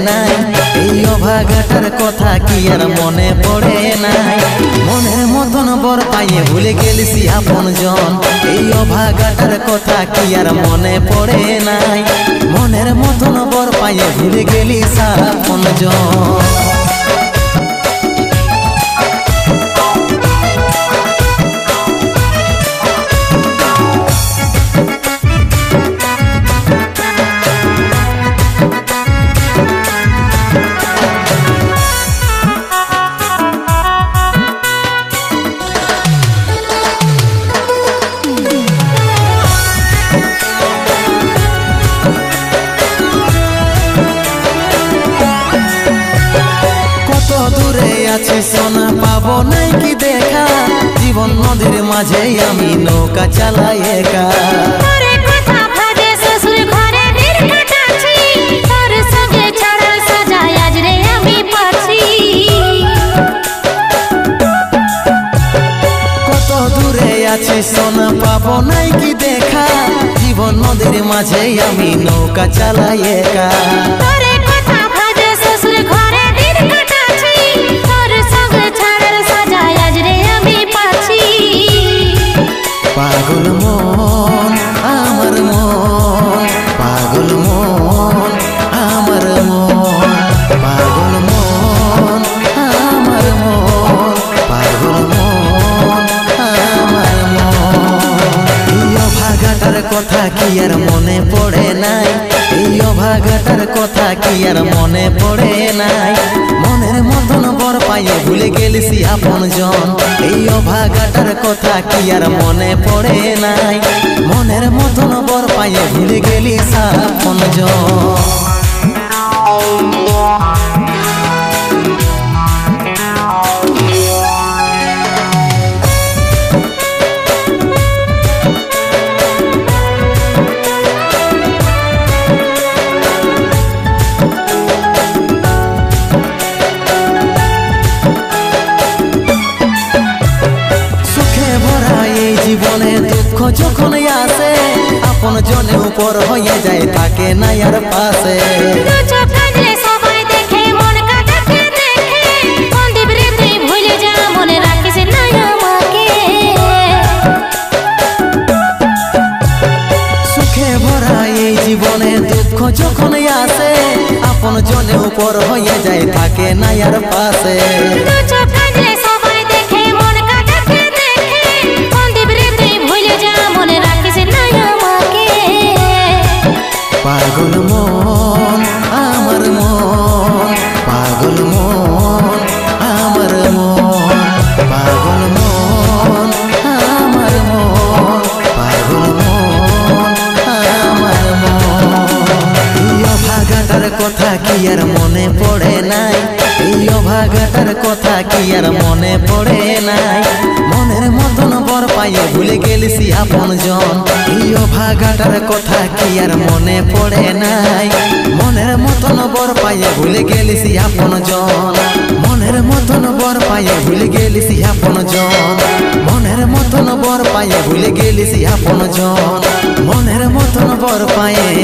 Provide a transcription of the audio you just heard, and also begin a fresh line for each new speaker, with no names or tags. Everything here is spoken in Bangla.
নাই, এই অভাগাটার কথা কি আর মনে পড়ে নাই। মনের মতন বর পাইয়ে ভুলে গেলিসি আপন জন, এই অভাগাটার কথা কি আর মনে পড়ে নাই। মনের মতন বর পাইয়ে ভুলে গেলিস আপন জন। সোনা পাবো নাই কি দেখা, জীবন নদীর মাঝে আমি নৌকা চালাই একা। কত দূরে আছি সোনা পাবো নাই কি দেখা, জীবন নদীর মাঝে আমি নৌকা চালাই একা। পাগল মন আমার মন, পাগল মন আমার মন, পাগল মন আমার মন, পাগল মন আমার মন। এই অভাগাটার কথা কি আর মনে পড়ে নাই, এই অভাগাটার কথা কি আর মনে পড়ে নাই। মনের মতন বর পাইয়ে ভুলে গেলিসি আপন জন, এই অভাগাটার কথা কি আর মনে পড়ে নাই। মনের মতন বর পাইয়ে ভুলে গেলিস আপন জন। জীবনে দুঃখ যখন আসে, আপন জনে উপর হয়ে যায় থাকে না আর পাশে। সুখে ভরা এই জীবনে দুঃখ যখন আসে, আপন জনে উপর হয়ে যায় থাকে না আর পাশে। পাগল মন আমার মন, পাগল মন আমার মন, পাগল মন আমার মন, পাগল মন আমার মন। এই অভাগাটার কথা কি আর মনে পড়ে নাই, এই অভাগাটার কথা কি আর মনে পড়ে নাই। মনের মতন বর পাইয়ে ভুলে গেলিসি আপন জন, এই অভাগাটার কথা কি আর মনে পড়ে নাই। মনের মতন বর পাইয়ে ভুলে গেলিসি আপন জন, মনের মতন বর পাইয়ে ভুলে গেলিসি আপন জন, মনের মতন বর পাইয়ে ভুলে গেলিসি আপন জন, মনের মতন বর পাইয়ে